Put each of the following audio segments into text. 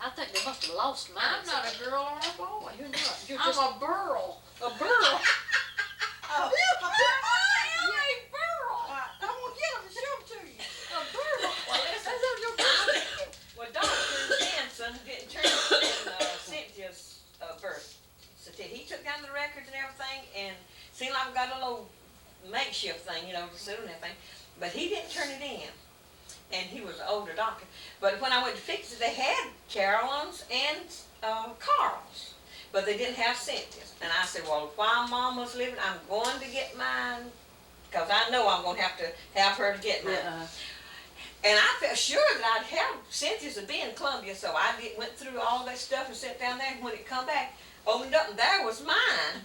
I think they must have lost mine. I'm not a girl or a boy. You're not. You're I'm just a burl. a girl. I'm a burl. I'm gonna get them and show them to you. A girl. Well, listen. Well, Dr. Jensen didn't turn in Cynthia's birth certificate. He took down the records and everything, and seemed like we got a little makeshift thing, you know, to suit and everything. But he didn't turn it in, and he was an older doctor. But when I went to fix it, they had Carolyn's and Carl's, but they didn't have Cynthia's. And I said, well, while Mom was living, I'm going to get mine, because I know I'm going to have her to get mine. And I felt sure that I'd have Cynthia's to be in Columbia, so I went through all that stuff and sat down there, and when it come back, opened up, and there was mine.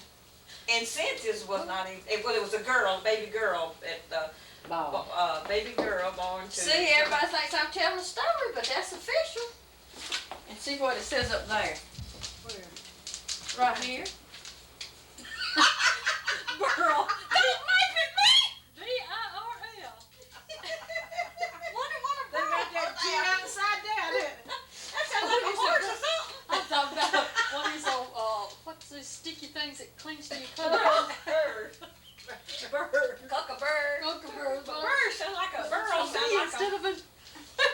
And Cynthia's was not even, well, it was a girl, baby girl, baby girl born to. See, everybody thinks I'm telling a story, but that's official. And see what it says up there. Where? Right here. Burl. Don't make it me! B-I-R-L. They got that G upside down, didn't it? That sounds like a horse or something. I thought about one of these old, what's these sticky things that clings to your car? Bird. Bird. Cock-a-bird. Cock-a-bird. Bird sounds like a burl. Sounds like Instead a... of a...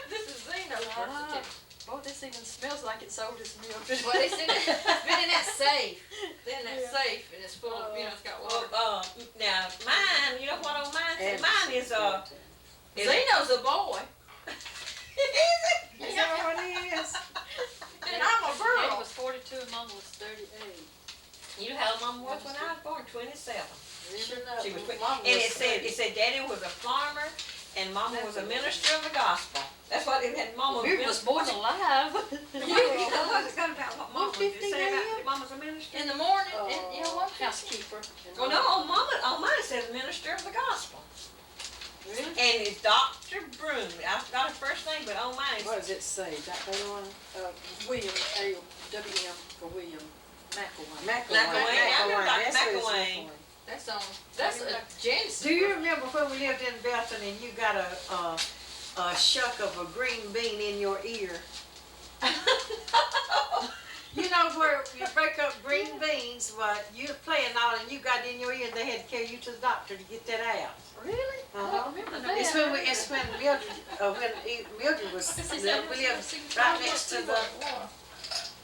This is Zeno's birth certificate. Oh, this even smells like it's old as milk. Well, it's been in that safe. It's in that safe, and it's full of, it's got water. Now, mine, you know what on mine says? Mine is, Zeno's a boy. Is it? Is that what it is? And I'm a Daddy girl. was 42 and Mama was 38. You know how Mama was when I was born? 27. Sure enough. She was Mama and was it said Daddy was a farmer and Mama was a minister of the gospel. That's what it had. Mama Mildred was born alive. You know what Mama was 1:50 say about a.m.? Mama's a minister? in the morning, and you know what? Housekeeper. Well, no, on mine it says minister of the gospel. Really? And it's Dr. Broom. I forgot his first name, but on mine What does it say? Dr. William, A-W-M for William. McElwain. McElwain. That's what it's McElwain. That's a Genesis. Do you remember when we lived in Belton and you got a shuck of a green bean in your ear? You know where you break up green beans, but you're playing all and you got it in your ear and they had to carry you to the doctor to get that out. Really? I don't remember that. It's when Mildred was, we lived right next to the,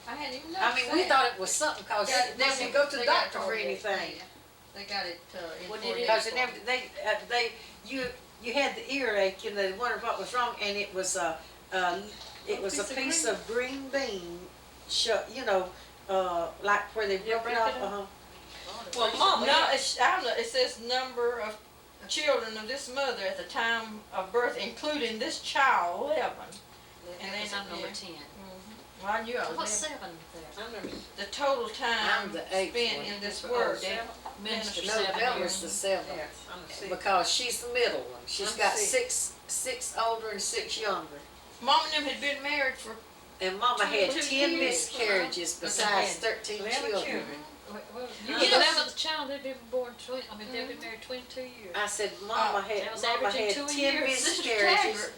I hadn't even noticed I mean, we that. thought it was something because they didn't go to the doctor for anything. They got it in What did it- Because you had the earache and they wondered what was wrong, and it was a piece of green bean, like where they broke it off. Well, Mama, No, I don't know, it says number of children of this mother at the time of birth, including this child, 11. And then I'm number 10. Well, I knew I was What's 11. 7 there? I'm number The total time I'm the eighth spent one. in this work. Minister No, 7 that years. was the seventh, I'm the sixth. because she's the middle one. She's I'm got six. six older and 6 younger. Mom and them had been married for And Mama had 2 10 years. miscarriages besides 13 11 children. You You know, know, 11th child, they've been born, they've been married 22 years. I said, Mama that had was 10 averaging 2 years. Sister miscarriages. Taggart,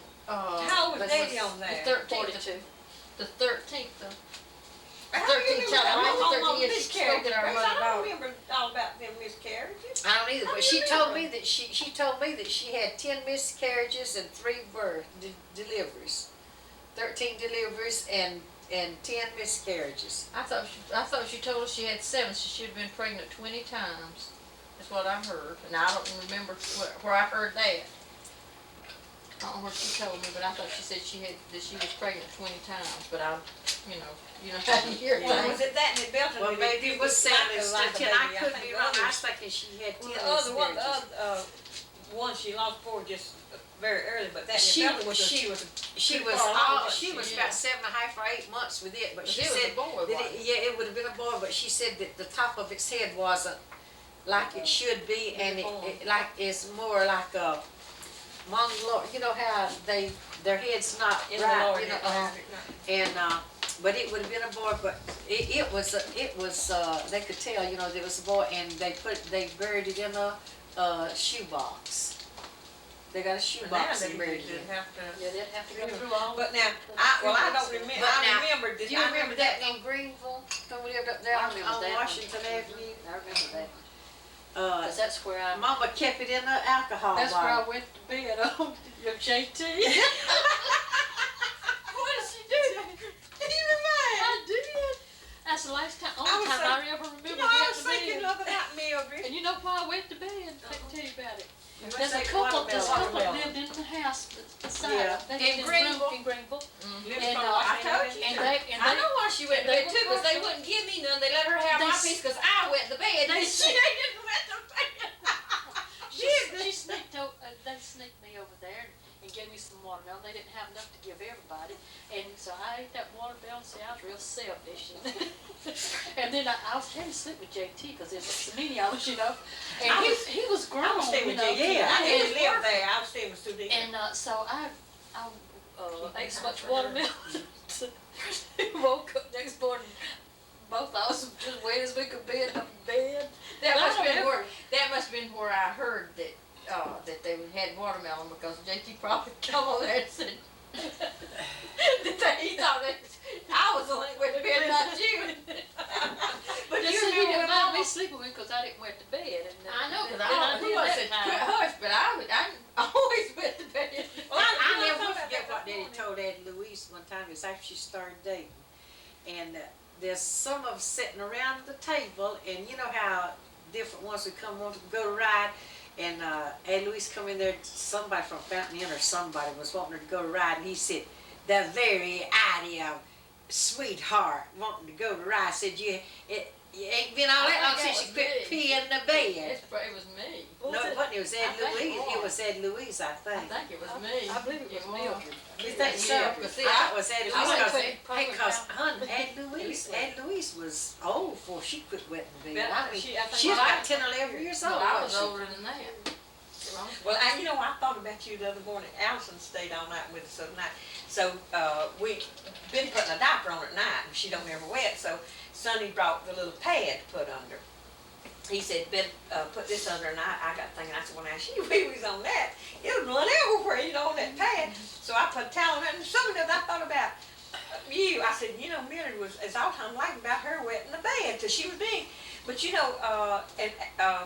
How old was But Daddy on the there? 13th. The 13th. How do you 13th remember child. that? Mama, Mama 13 years, miscarried. spoke at our Grace, mother I daughter. don't remember all about them miscarriages. I don't either, but she told me that she told me that she had 10 miscarriages and 3 deliveries, 13 deliveries and 10 miscarriages. I thought she told us she had 7, so she'd been pregnant 20 times. That's what I heard, and I don't remember where I heard that. I don't know what she told me, but I thought she said that she was pregnant 20 times. But you know how you hear Well, things. was it that in the Belton? Well, maybe it was 7 like instead a of 10. I baby. could think be the wrong. I others- was thinking she had 10 Well, the other one, miscarriages. one she lost before just very early, but that in She- the Belton was she- she was She pretty was far along, she was yeah. about 7.5 or 8 months with it, but she It was a said boy, that wasn't it? it would have been a boy, but she said that the top of its head wasn't like it should be, and it like it's more like a mongoloid. You know how their head's not in the right, lower you know, head. and but it would have been a boy, but it was they could tell, you know, there was a boy, and they buried it in a shoebox. They got a But now shoebox they in there. just have to. Yeah, they'd have to go through all. But now, I don't remember, But now, I remember this, Do you I remember remember that that. in Greenville, when we lived up there I on remember that one. Washington Avenue? I remember that. Uh, Cause that's where I, Mama kept it in the alcohol that's where I bottle. went to bed on your JT. What did she do? Eva Mae. I did. That's the last time, I only was time so- I ever remember You know, I going was to thinking bed. of that, Mildred. And you know why I went to bed? I can tell you about it. You There's must a say couple watermelon. lived in the house beside Yeah. us. They In lived Greenville? In Greenville. Lives And, from I Washington told Avenue. you. And I they, know why she went to they bed were too, because they partial. wouldn't give me none. They let her have my They piece because I went to bed. they And she didn't went to bed. she sneaked they sneaked me over there and gave me some watermelon. They didn't have enough to give everybody. And so I ate that watermelon, see, I was real selfish. And then I was having to sleep with JT because it was some mini hours, you know. And he was grown, I was staying you with know. JT. I And- didn't live there. I was staying with Sue Dean. And so I ate so much watermelon. Woke up next morning, both of us just wet as we could be in the bed. That But I must don't have been ever- where I heard that that they had watermelon, because JT probably come over there and said that he thought that I was the one that went to bed, not you. But They you said you remember didn't when mind me Mama? sleeping with because I didn't went to bed. And, I know, because then I did who I that said time. quit hush, but I always went to bed. Well, I you know, never I thought forget about what Daddy that told Aunt Louise one time. It was after she started dating. And there's some of us sitting around the table, and you know how different ones would come want to go to ride. And Aunt Louise come in there, somebody from Fountain Inn or somebody was wanting her to go to ride, and he said, the very idea of sweetheart wanting to go to ride, said, you ain't been all that long since you quit peeing the bed. It was me. What No, was it it? wasn't. It was Ed I think it Louise. It was. was Ed Louise, I I think. think it was me. I believe it was Mildred. You think so? Yeah, 'cause see, I thought it was Ed I Louise went because, to- because Ed Louise was old before she quit wetting the bed. I mean, I think she was I- about 10 or 11 years old. But I was wasn't she? older than that. Well, you know, I thought about you the other morning. Allison stayed all night with us the other night. So, we been putting a diaper on at night, and she don't ever wet, so Sonny brought the little pad to put under. He said, Ben, put this under, and I got thinking, I said, well, now, she was on that. It would run everywhere, you know, on that pad. So I put a towel on it, and some of it I thought about you. I said, you know, Mildred was, it's all time like about her wetting the bed, till she was big. But you know,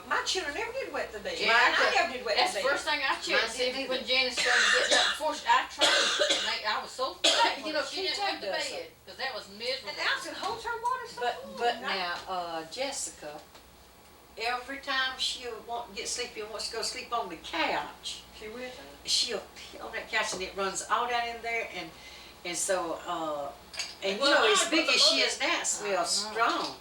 my children never did wet the bed. Yeah, Mine, I never did wet That's the the bed. first thing I checked, Mine see didn't when Janice started getting up before I trained. I was so thankful, You know, she she didn't wet the told us bed, because that was miserable. And Allison holds her water so But now, Jessica, every time she'll want to get sleepy and wants to go sleep on the couch, she will. she'll pee on that couch and it runs all down in there, and so, and you Well, know, I as put big the as she mother- is now, smells I know. strong.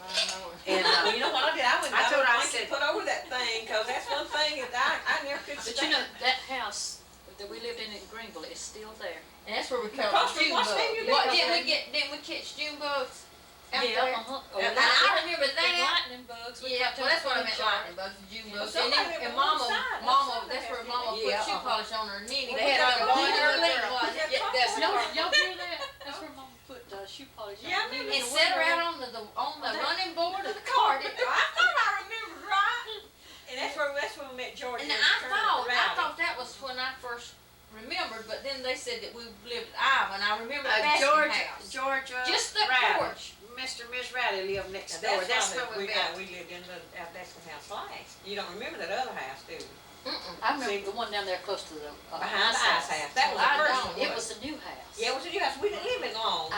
I know. And, Well, you know what I did? I went I down told her, I and said- put over that thing, cause that's one thing that I never could But stand. you know, that house that we lived in Greenville is still there. And that's where we Across caught from June what's bugs. name you What, been didn't we catch June bugs out Yeah, there? uh-huh. Oh, And And I remember and that. lightning bugs. We Yeah, got well, that's what I to meant, the lightning bugs, and June Well, bugs. And then, somebody and went on Mama, the side. Mama, Somebody that's where had to Mama do put that. shoe Yeah, polish on her knitting. Well, They had we her got one a her little leg girl. was. We got Yeah, that's a No, her. y'all hear that? That's where Mama put shoe polish on. Yeah, I remember And the set her window. out on the running board of the car. I thought I remembered right. And that's where we met George. And and I Rowdy. thought that was when I first remembered, but then they said that we lived at Iowa, and I remember the George, basket house. Georgia, Just that Rowdy. porch. Mr. and Miss Rowdy lived next Now, door. That's why when we met. we lived in the Baskin house last. You don't remember that other house, do you? Mm-mm. I remember the one down there close to the Behind the ice house. That was the I first don't. one. It was the new house. Yeah, it was a new house. We didn't live in long.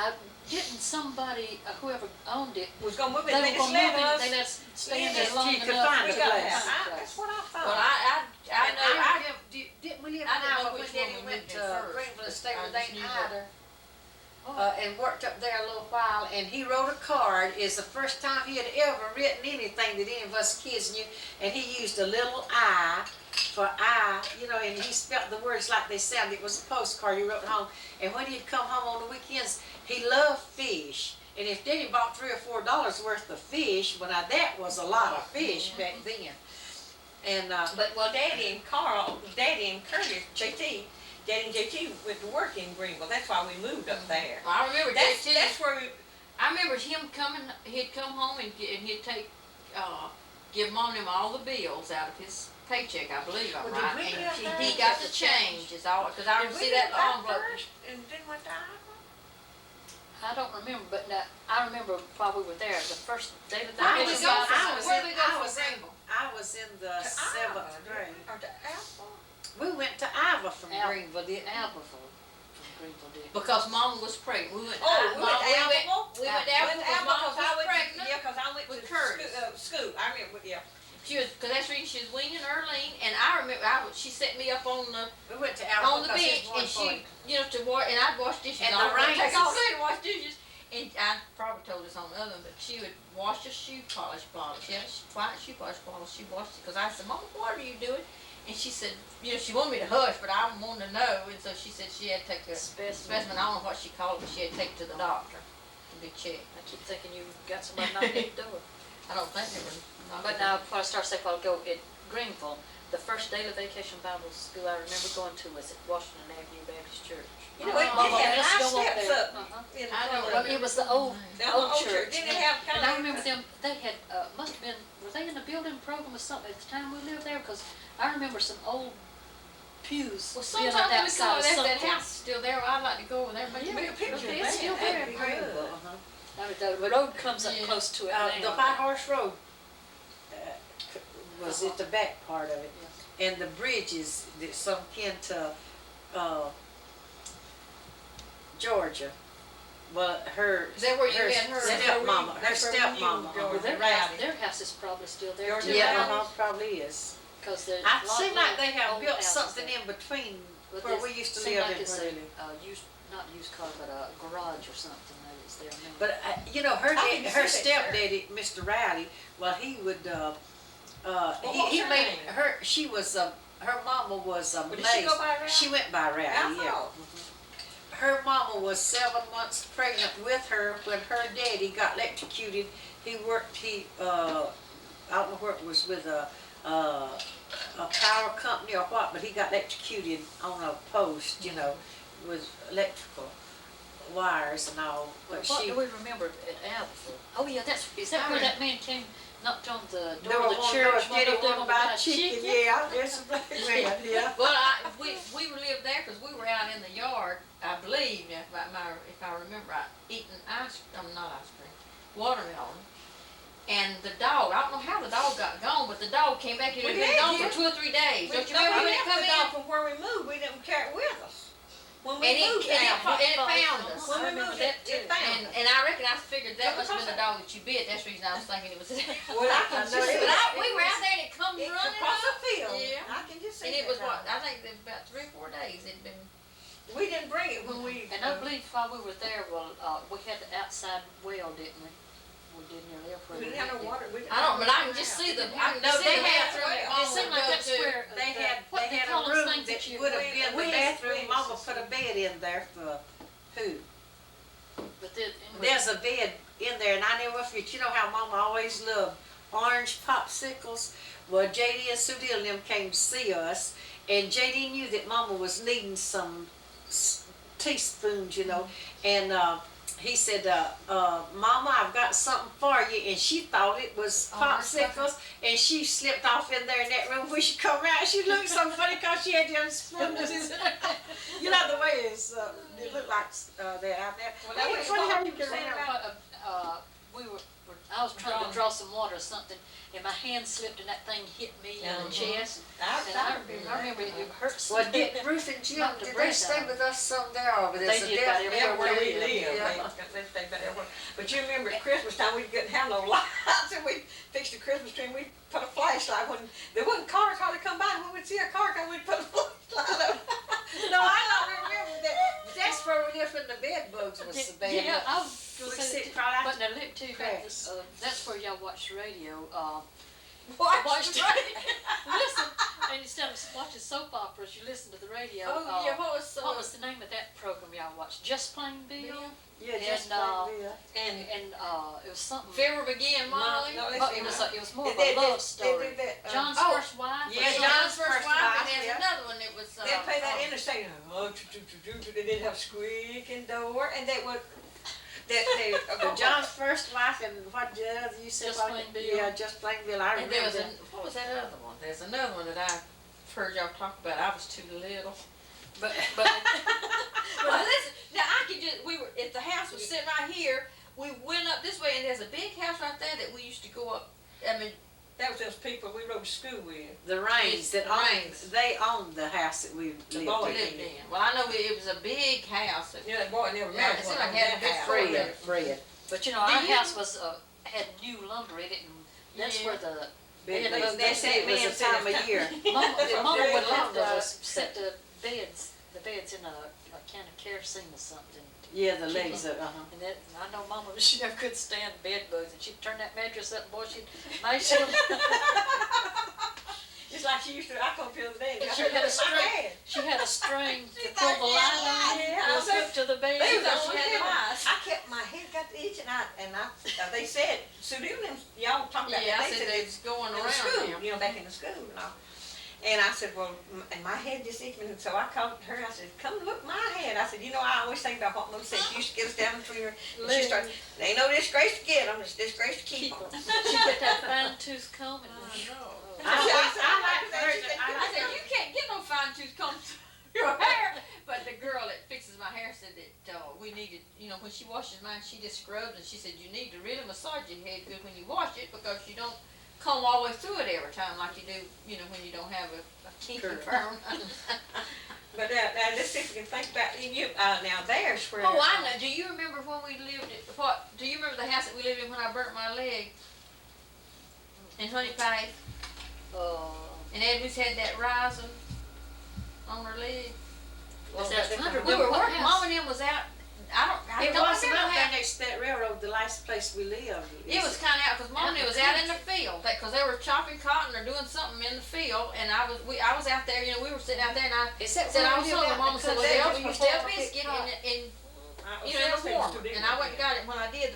Didn't somebody, whoever owned it, Was gonna move they it. were They just gonna move let it, us. they let us stay in Yeah, there long you could enough. find We the got place. that. That's what I thought. Well, I And know. I remember, didn't we live in I didn't know Iowa when which Daddy one we went moved in to first, Greenville to but stay I with just Aunt knew that. Ida? And worked up there a little while, and he wrote a card. It's the first time he had ever written anything that any of us kids knew, and he used a little I for I, you know, and he spelt the words like they sounded. It was a postcard he wrote home, and when he'd come home on the weekends, he loved fish. And if Daddy bought $3 or $4 worth of fish, well now that was a lot of fish back then. And But Daddy and Curtis, Daddy and JT went to work in Greenville. That's why we moved up there. I remember That's JT. that's where we. I remember him coming. He'd come home and he'd take give Mom and them all the bills out of his paycheck, I believe I'm Well, did right. we And live there? he got the change, is all, cause I Did we see that live out envelope. first and then went to Iowa? I don't remember, but now, I remember while we were there, the first day that I they was, came go out, from- I was where in, we go I from was in, Greenville? I was in the To Iowa, 7th didn't grade. we? Or to Iowa? We went to Iowa from Al- Greenville, didn't we? Albertville, from Greenville did. Because Mom was pregnant, we went to, Oh, we went to Mom, Albertville? we went to Albertville, because Mom was pregnant. Yeah, cause I went with to Curtis. school, I remember, yeah. She was, cause that's the reason she was weaning Earlene, and I remember, she set me up on the We went to on Iowa the because bench, his one and she, point. you know, to wash, and I'd wash dishes. And all the day, take all raisins. day to wash dishes. And I probably told this on the other one, but she would wash the shoe polish bottles. She had a white shoe polish bottle. She washed it because I said, "Mama, what are you doing?" And she said, you know, she wanted me to hush, but I wanted to know, and so she said she had to take a specimen. I don't know what she called it, but she had to take it to the doctor to be checked. I keep thinking you got somebody knocking at the door. I don't think they were. But now, before I start saying, I'll go at Greenville, the first daily vacation Bible school I remember going to was at Washington Avenue Baptist Church. You know, it Mama, had let's nice go up steps there. up Uh-huh. in the I know, front Well, of it was the old old church. Didn't it have kind And I of? remember them, they had, must have been, were they in the building program or something at the time we lived there? Because I remember some old pews Well, being on sometimes that we side go of there, something. that house is still there. I'd like to go over there and Yeah, make a picture. okay, of it's that. still there. That'd be good. I mean, the road comes up Yeah. close to it The now. White Horse Road was at the back part of it. Yeah. And the bridges, that some kin to, Georgia. Well, her. Is that where you met her? Stepmama, her That's where we stepmama. knew Well, Georgia. their Rowdy. house, their house is probably still there Georgia too. Yeah, Rowdy. probably is. Because the. I lot seem of like they have old built houses something there. in between But where this we used to seemed live like in it's Waverly. used, not used car, but a garage or something that is there now. But, you know, her, I can her see that, stepdaddy, Mr. Rowdy, well, he would, what's he her made, name? she was, her mama was Well, did she Mae. go by Rowdy? She went by Rowdy, I yeah. thought. Her mama was 7 months pregnant with her when her daddy got electrocuted. He worked, I don't know where it was, with a power company or what, but he got electrocuted on a post, you know, with electrical wires and all. Well, But what she, do we remember at Albertville? Oh, yeah, is that I where mean- that man came, knocked on the there door was of the one church? girl, Daddy went up there wanted to gonna buy chicken, yeah, that's right, yeah. Well, we lived there because we were out in the yard, I believe, if I remember right, eating not ice cream, watermelon. And the dog, I don't know how the dog got gone, but the dog came back, it had We been did, gone yeah. for 2 or 3 days. Don't you No, remember we when it left come the dog in? from where we moved, we didn't carry it with us. When we And it, moved and it, out. and it found us. When we I remember moved it, that too. it found And, us. and I reckon I figured that Well, must have been the because dog that you bit, that's the reason I was thinking it was. Well, I can know just it see was- We were out there and it come It running across the up. field. Yeah. I can just see And it that was what, dog. I think it was about 3 or 4 days it'd been. We didn't bring it when we. And I believe while we were there, well, we had the outside well, didn't we? We did near there. We didn't have no water. We didn't I don't, have but no I can just see the, I can No, just see they the had- bathroom that it Mama It seemed would like go that's to. where. They the- had, what they had call a those room things that you- would have been the we- bathroom, we- mama put a bed in there for who? But then, There's a bed in there, and I never forget, you know how mama always loved orange popsicles? Well, JD and Sudil and them came to see us, and JD knew that mama was needing some teaspoons, you know, and, he said, Mama, I've got something for you, and she thought it was Orange popsicles, and she slipped off in there in that room. When she come out, she looked so funny because she had them spoons. You know the way it's, it looked like that out there. Well, that It's was funny what how we you were can saying remember. about- I was trying to draw some water or something, and my hand slipped and that thing hit me in the chest. And I remember it hurt so Well, bad. did Ruth and Jim, Knocked the did they breath stay out. with us some there, or was They it did about Everywhere we Yeah. live, Yeah. they stay back everywhere. But you remember at Christmas time, we didn't have no lights, and we fixed the Christmas tree, and we put a flashlight, when there wasn't cars hardly come by, when we'd see a car come, we'd put a flashlight up. No, I don't remember that. That's where we lived when the bed bugs was so bad. Yeah, I was gonna We say sit that too. right out But now look too, cracks. that's where y'all watch the radio, Watch watch the the radio, listen, and instead of watching soap operas, you listen to the radio. Oh, yeah, what was, What was the name of that program y'all watched? Just Plain Bill? Yeah, just And, like that. And, it was something. If ever begin, Molly? No, But it was more of They a did- love they story. did that, John's Oh, first wife. yeah, John's first wife, and yeah. there's another one that was, they'd play that interstate, they didn't have squeaking door, and they would John's first wife and what the other you said? Just Plain Bill. Yeah, Just Plain Bill. I And there remember was that. what was that other one? There's another one that I've heard y'all talk about. I was too little. But Well, listen, now I could just, we were, if the house was sitting right here, we went up this way and there's a big house right there that we used to go up, I mean, That was those people we rode to school with. The Rains that The owned, Raines. they owned the house that we The lived boy in. lived in. Well, I know it was a big house. That, Yeah, that boy never Yeah, married it one seemed like on it had a that big house. Fred. Fred. But you know, Do our you- house was, had new lumber in it, and that's Yeah. where the, They, Yeah, they, they said it was man a time said of year. Mama would have Long to was- set the beds in a kind of kerosene or something. Yeah, the legs of, And that, I know Mama, she never could stand bed bugs, and she'd turn that mattress up, and boy, she'd mash them. It's like she used to, I come up here the other day and She had a my string, hand. she had a string to She's pull like, the line on, yeah, and it was I hooked to the bed. They She was thought on she had him. lice. I kept my head got to itching and they said, Sue Dillon, y'all talking about yeah, that, I said they they was going in the around school, now. you know, back in the school and all. And I said, well, and my head just itching, and so I called her, I said, come look my head. I said, you know, I always think about what Mom said, she used to get us down between her, and she started, they ain't no disgrace to get them, it's disgrace to keep them. She put that fine tooth comb and. I like her. I said, you can't get no fine tooth comb through your hair. But the girl that fixes my hair said that we needed, you know, when she washes mine, she just scrubs, and she said, you need to really massage your head good when you wash it, because you don't comb all the way through it every time like you do, you know, when you don't have a kinky Curve. perm. But let's see if we can think about you. Now there's where. Oh, I know. Do you remember when we lived at, do you remember the house that we lived in when I burnt my leg? In Honey Pie? And Edward's had that rising on her leg. Was that under? We were What working, house? Mom and them was out, I It don't was remember about how. that next to that railroad, the last place we lived. It was kinda out, cause Mom and them was out in the field, cause they were chopping cotton or doing something in the field, and I was out there, you know, we were sitting out there, and I Is that said, I where was we lived hungry, out Mama in said, the well, country we used to before have we biscuit get caught? in, you know, in the warmer, and I went and got it, when I did,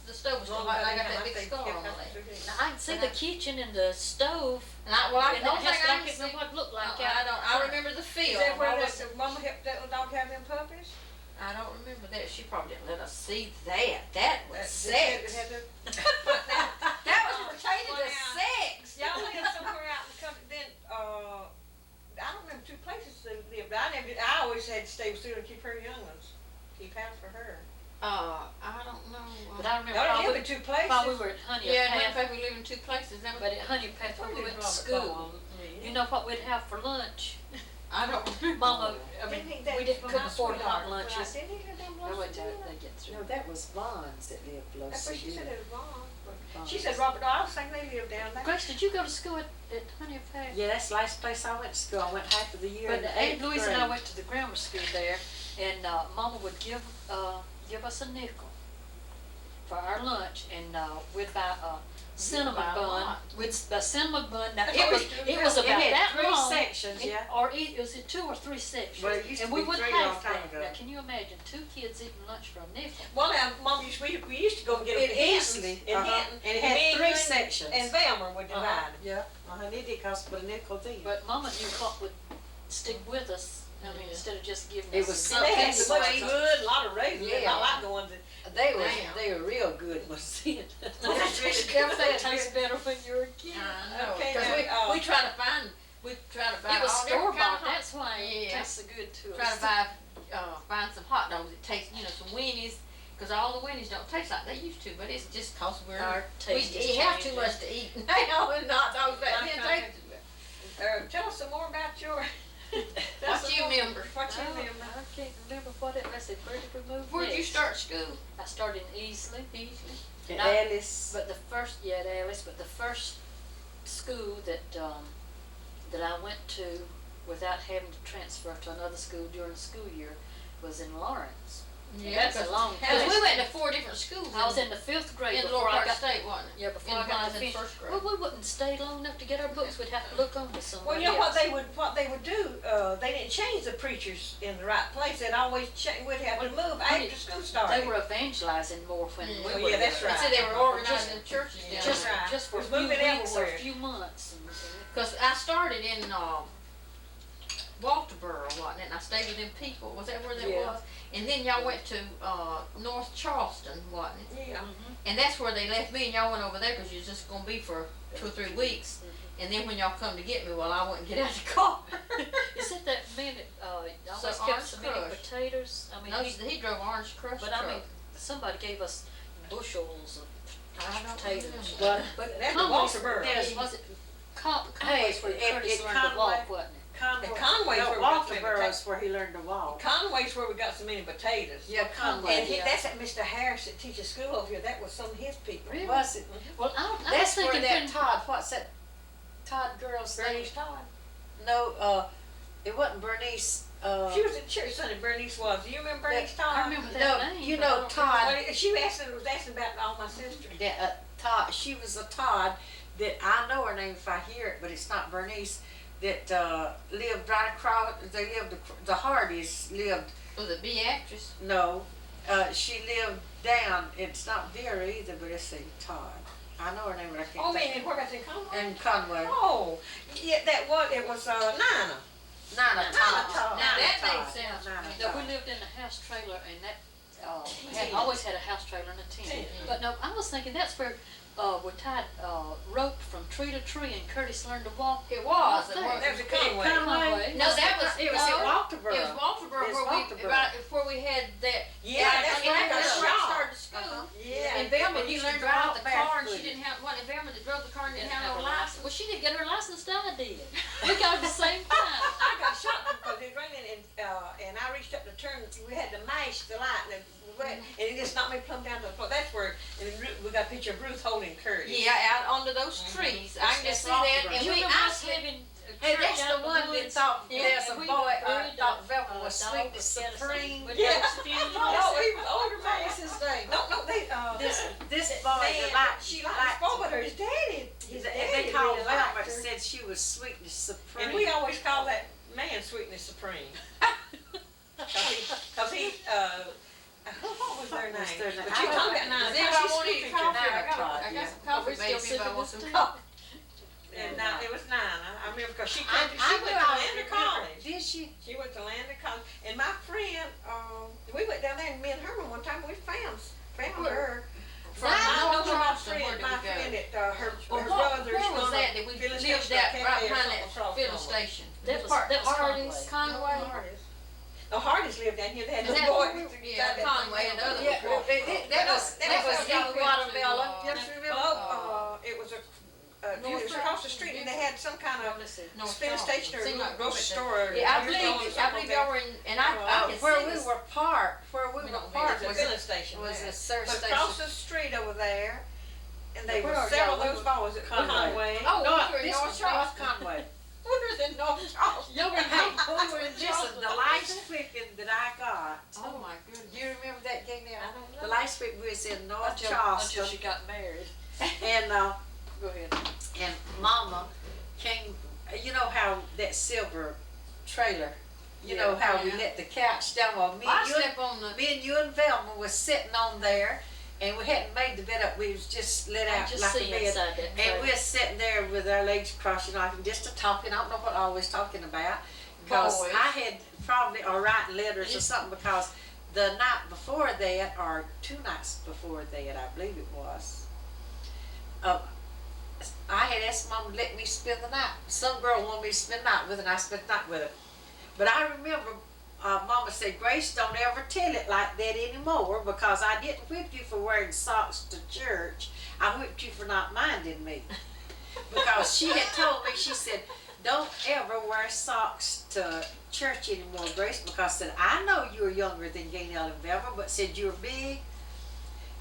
the stove was still hot, and I got that big scar on my leg. Now, I can see the kitchen and the stove, And I, well, I, and the that only thing house, I I can can't see, remember what it looked like I out. don't, I remember the Is field. that where I that was- Mama helped that little dog have them puppies? I don't remember that. She probably didn't let us see that. That was That- sex. Now, That was pertaining Well, to now, sex. y'all lived somewhere out in the country. Then I don't remember two places they lived. I always had to stay with Sue and keep her young ones, keep house for her. I don't know. But I remember Y'all while lived in two places. we were at Honey Yeah, in Path, fact, we live in two places. but at Honey Path, when we went to school, you know what we'd have for lunch? I don't remember. Mama, I mean, we couldn't afford hot lunches. Didn't he have them I wait lunches? till they get through. No, that was Bonds that lived below. That's what she said Cedar. it was wrong. Bonds. She said Robert, I was thinking they lived down there. Grace, did you go to school at Honey Path? Yeah, that's the last place I went to school. I went half of the year in But the Aunt 8th Louise and I grade. went to the grammar school there, and Mama would give us a nickel for our lunch, and we'd buy a cinnamon buy a bun. lot. We'd buy cinnamon bun. Now That's it what was we do. it was It about had that 3 long. sections, yeah. Or it was it 2 or 3 sections. Well, it used to and we be would 3 a have long time that. ago. Now can you imagine 2 kids eating lunch for a nickel? Well, now, Mom, we used to go and get them It in Hinton. easily, In uh-huh. Hinton. And it had me 3 and- sections. And Velma would divide. Yeah, and it did cost but a nickel then. But Mama knew what would stick with us. I mean, Yeah. instead of just giving It us was And they had Something so much sweet. good, a lot of raisins. Yeah. I like the ones that. They were real good ones then. Everything tastes better when you're a kid. I know. Okay, 'Cause now, we try to find, we try to buy It was all store different kind bought. of hot. That's why it Yeah. tastes so good to Try us. to buy, find some hot dogs that taste, you know, some weenies, cause all the weenies don't taste like they used to, but it's just cause Our we taste is have too changing. much to eat. Now and hot dogs back then Okay. tasted Tell us some more about your. tell us What some you more- remember? What you Oh, remember? I can't remember what it was. Where did we move Where'd you next? start school? I started in Easley. And Not- Alice. But the first, yeah, at Alice, but the first school that that I went to without having to transfer to another school during the school year was in Lawrence. Yeah, That's a long Cause time. we went to 4 different schools. I was in the 5th grade in the before Lower I Park got. State, wasn't it? Yeah, before in I got Bonds to in finish. first grade. Well, we wouldn't stay long enough to get our books. We'd have to look on to somebody Well, you know else. what they would do. They didn't change the preachers in the right place. They'd always we'd have to move after school started. They were evangelizing more when Mm. we Oh, were yeah, that's there. right. They said they were organizing churches down Just, there. right. just for a It was few moving weeks or a everywhere. few months. Cause I started in Walterboro, wasn't it? And I stayed with them people. Was that where that Yeah. was? And then y'all went to North Charleston, wasn't it? Yeah. And that's where they left me, and y'all went over there because you was just gonna be for 2 or 3 weeks. And then when y'all come to get me, well, I wouldn't get out of the car. Is it that man that, always So kept Orange so many Crush. potatoes? I mean, No, he drove Orange Crush but truck. I mean, somebody gave us bushels of I don't potatoes. remember. But But that's Conway's- Walterboro. Yes. Was it Conway's Hey, where it- Curtis it learned to Conway- walk, wasn't it? Conway's no, where we got some Walterboro is where he learned to walk. Conway's where we got so many potatoes. Yeah, Conway. And Yeah. that's at Mr. Harris that teaches school over here. That was some of his people. Really? Was it? Well, I was That's where thinking that couldn't- Todd, what's that Todd girl's name? Bernice Todd. No, it wasn't Bernice, She was at church Sunday, Bernice was. Do you remember Bernice Todd? I remember that no, name. you but I know don't Todd, Well, she was asking about all my sisters. Todd, she was a Todd that I know her name if I hear it, but it's not Bernice, that, lived right across, the Hardys lived, Was it Beatrice? no, she lived down, it's not Vera either, but it's a Todd. I know her name, but I can't Oh, think. man, where about in Conway? And Conway. Oh, yeah, it was Nina. Nana Todd. Todd. Now that Todd. makes sense. Nana No, we Todd. lived in a house trailer and that, Tent. always had a house trailer and a tent. Tent. But no, I was thinking that's where, we tied, rope from tree to tree and Curtis learned to walk. It was. Right It there. was. That was at Conway. Conway. No, that was It was at no, Walterboro. It was Walterboro It's where Walterboro. before we had that. Yeah, that's and where I got that's where I shot. started school. Yeah. And Velma, She you learned to drove drive the car, and barefooted. she didn't have one. And Velma that drove the car and didn't Didn't have no have a license. Well, she didn't get her license till I did. We got it the same time. I got shot because it was raining and I reached up to turn. We had to mash the light and it just knocked me plumb down to the floor. That's where we got a picture of Ruth holding Curtis. Yeah, out under those trees. I can just see that. And You we, remember I us said, living Hey, church that's out the in one that woods? thought Yeah, there's a and we boy, buried thought a Velma was dog sweet that as had a supreme. with Yeah. those funerals. No, he was older man. What's his name? No, they This boy man, that she liked spoke with her. His daddy. they called really Velma liked and her. said she was sweetness supreme. And we always call that man sweetness supreme. Cause he what was their name? was their name? But you I talking don't about does Nina. anybody She's want to school eat teacher. coffee? Nina I got Todd, some Are coffee, we still maybe if sipping I want this some tea? coffee. And it was Nina. I remember because she I went to always Lander remember. College. Did she? She went to Lander College. And my friend, we went down there and me and Herman one time we found her. From North Charleston, where did we my go? friend at her Well, brother's where was gonna that we filling lived station, out cafe right or behind something that across filling Conway. station? That was Hardy's, Conway. Conway. The Hardys lived down here. They had Is the that boy. where yeah, Conway and the other Yeah, one. that was y'all Deep went to, Watermelon. uh, Just remember? It was it was across the street and they had some kind of North filling station or Seemed like grocery we went store. there. Yeah, I Beer garden or believe something y'all were in, and I can Where see we this. were parked, It was a filling station. was there. a service But station. across the street over there, and they Where were are several of y'all? those boys at Conway. Oh, No, we were in this North was North Charleston. Conway. We were in North Charleston. Y'all were Hey, in we were in Listen, the lice whipping that I got. Oh my goodness. Do you remember that game there? I don't know. The lice whipping was in North until Charleston. she got married. And, Go ahead. and Mama came, you know how that silver trailer, you know how we Yeah. let the couch down, well, I slept on the, me and you and Velma was sitting on there, and we hadn't made the bed up, we was just let I out just like see a bed. inside that. And trailer. we're sitting there with our legs crossed, like just a talking. I don't know what I was talking about, because Boys. I had probably or writing letters or something, because the night before that, or 2 nights before that, I believe it was, I had asked Mom to let me spend the night. Some girl wanted me to spend the night with her, and I spent the night with her. But I remember Mama said, Grace, don't ever tell it like that anymore, because I didn't whip you for wearing socks to church. I whipped you for not minding me. Because she had told me, she said, don't ever wear socks to church anymore, Grace, because said, I know you're younger than Gaynell and Velma, but said you're big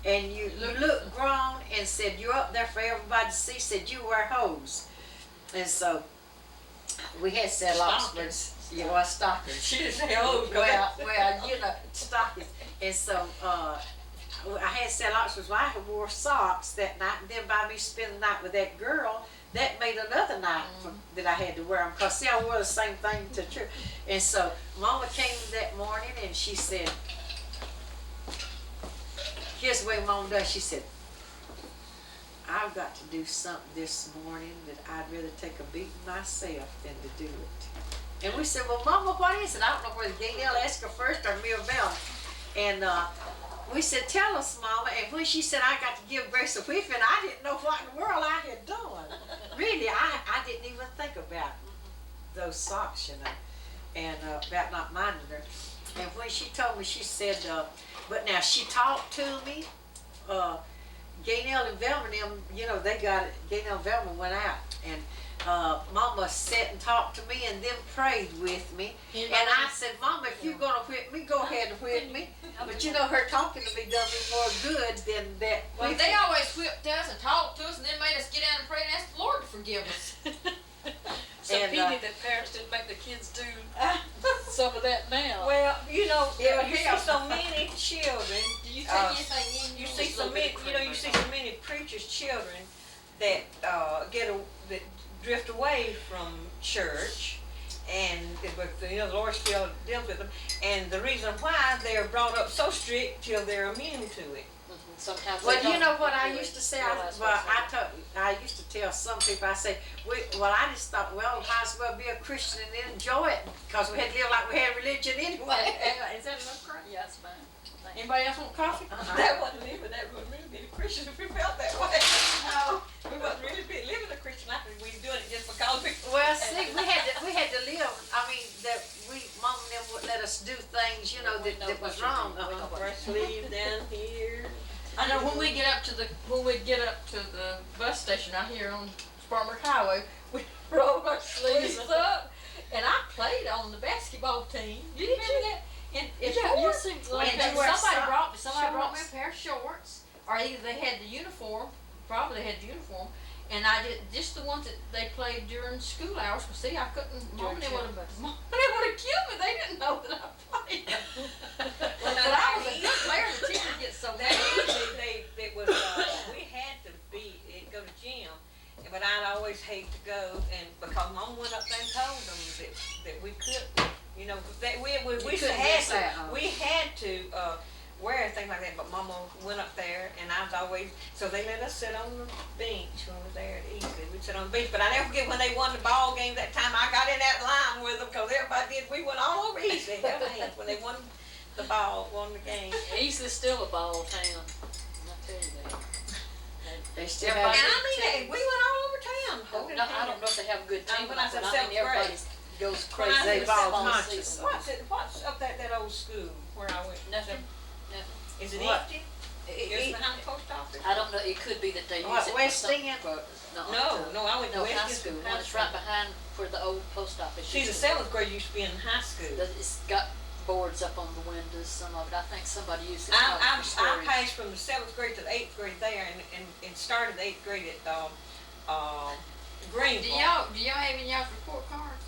and you look grown, and said you're up there for everybody to see, said you wear hose. And so we had said Oxfords. You know, stockings. She didn't say, oh, Well, you know, stockings. And so I had said Oxfords, well, I had wore socks that night, and then by me spending the night with that girl, that made another night that I had to wear them, because see, I wore the same thing to church. And so Mama came that morning and she said, here's the way Mama does. She said, I've got to do something this morning that I'd rather take a beating myself than to do it. And we said, well, Mama, what is it? I don't know whether Gaynell asked her first or me or Velma. And we said, tell us, Mama. And when she said I got to give Grace a whipping, I didn't know what in the world I had done. Really, I didn't even think about those socks, you know, and about not minding her. And when she told me, she said, but now she talked to me. Gaynell and Velma, them, you know, they got it. Gaynell and Velma went out, and Mama sat and talked to me and then prayed with me. And I said, Mama, if you're going to whip me, go ahead and whip me. But you know, her talking to me done me more good than that. Well, they always whipped us and talked to us and then made us get down and pray and ask the Lord to forgive us. It's a pity that parents didn't make the kids do some of that now. Well, you know, Yeah, you see so many children. Do you take anything in? You see so many, you know, you see so many preachers' children that that drift away from church, and you know the Lord still deals with them. And the reason why they are brought up so strict till they're immune to it. Sometimes. Well, you know what I used to say? I used to tell some people, I say, I just thought, well, might as well be a Christian and then enjoy it, because we had to live like we had religion anyway. Is that enough correct? Yeah, it's fine. Anybody else want coffee? That wasn't living, that would really be a Christian if we felt that way. No, we wasn't really living a Christian life, we were doing it just because we. Well, see, we had to live. I mean, that Mom and them wouldn't let us do things, you know, that was wrong. Brush sleeves down here. I know when we get up to the bus station out here on Spartanburg Highway, we roll our sleeves up, and I played on the basketball team. Did you remember that? And You seem like and somebody brought me a pair of shorts, or either they had the uniform, probably had the uniform, and I did just the ones that they played during school hours. But see, I couldn't. Mom, they would have killed me. They didn't know that I played. Well, But I was a good player. The team would get so mad. We had to go to gym, but I'd always hate to go, and because Mom went up there and told them that we couldn't, you know, that we had to wear things like that. But Mama went up there, and I was always, so they let us sit on the bench when we were there at Easley. We'd sit on the bench, but I never forget when they won the ball game that time. I got in that line with them because everybody did. We went all over Easley when they won the game. Easley's still a ball town. I'll tell you that. They still And have. I mean, we went all over town. No, I don't know if they have a good team, When but I said I seventh mean everybody grade. goes When I crazy. said They ball all conscious. season. What's up that old school where I went? Nothing. Is it What? empty? Just behind the post office? I don't know. It could be that they use What, it West for something. End? No, I went to No, West high school. High It's right behind where the old post office. See, the used to be. 7th grade used to be in high school. It's got boards up on the windows. Some of it. I think somebody used it. I for storage. passed from the 7th grade to the 8th grade there, and started the 8th grade at Green. Do y'all have any y'all's report cards?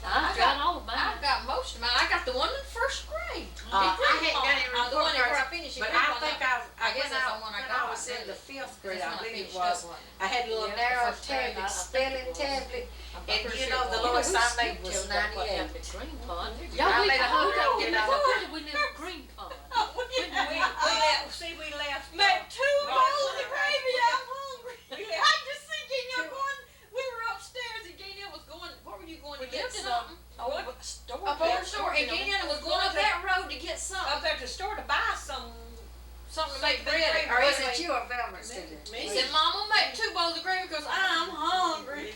I've got all of mine. I've got most of mine. I got the one in first grade. I hadn't got any The report one that cards, I finished. but I think I guess that's the one I when got. I was in the 5th grade, That's I when I believe it finished was. up one. I had a little Yeah, narrow the first grade, tablet, I think spelling it was. tablet, I'm and pretty you sure know it the was. lowest I made Skipped was till that, what 98. happened at Green Pond. I Y'all made a whole didn't get know out. why did we live at Green Pond? We left. Made 2 bowls of gravy. Yeah. I'm hungry. We I left. just see Gaynell going. We were upstairs and Gaynell was going. What were you going to We get? lived in Something. a store. Up on the store, and Gaynell was going up that road to get Up something. there to the store to buy something Something to make bread. Or Or is it you or Velma that did it? He said, "Mama, make 2 bowls of gravy because I'm hungry."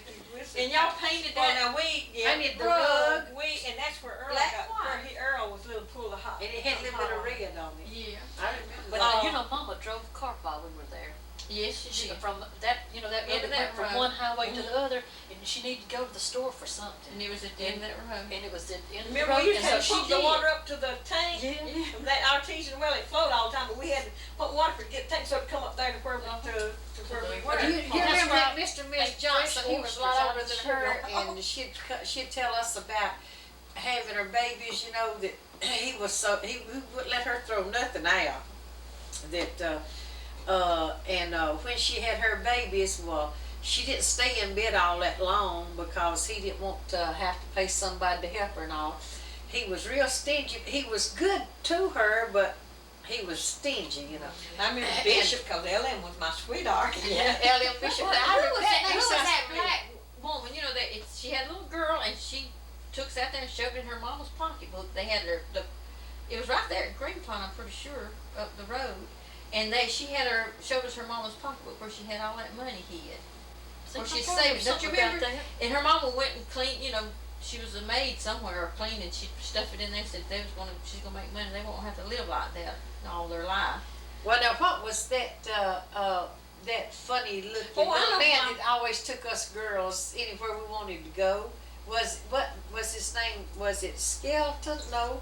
And y'all painted Well, that. now I need the rug. rug. And that's where Earl Black got, wine. Earl was a little pool of hot. And it had a little bit of red on it. Yeah. I remember But that. you know, Mama drove a cart while we were there. Yes, she did. From that, you know, that road Into that went that from road. one highway to the other, and she needed to go to the store for something. And it was at the end of that road. And it was at the end of the Remember, road, we used and to so pump she the did. water up to the tank? Yeah. From that artesian well, it flowed all the time, but we had to pump water for get the tank so it come up there to where we where we were. You That's remember right. that Mr. and Miss Johnson, he was a oysters lot out older of than sugar. her, and she'd tell us about having her babies, you know, that he wouldn't let her throw nothing out. That, when she had her babies, well, she didn't stay in bed all that long because he didn't want to have to pay somebody to help her and all. He was real stingy. He was good to her, but he was stingy, you know. I remember Bishop, because Ellen was my sweetheart. Yeah, Ellen Bishop. I Who remember was that? name Who was sounds that familiar. black woman? You know that she had a little girl and she sat there and shoved it in her mama's pocketbook. They had it was right there at Green Pond, I'm pretty sure, up the road. And showed us her mama's pocketbook where she had all that money hid. Where she saved it. Don't you remember? And her mama went and cleaned, she was a maid somewhere or cleaned, and she stuffed it in there and said she's gonna make money. They won't have to live like that all their life. Well, now what was that, that funny looking Oh, I little know man Mom. that always took us girls anywhere we wanted to go? What was his name? Was it Skeleton? No.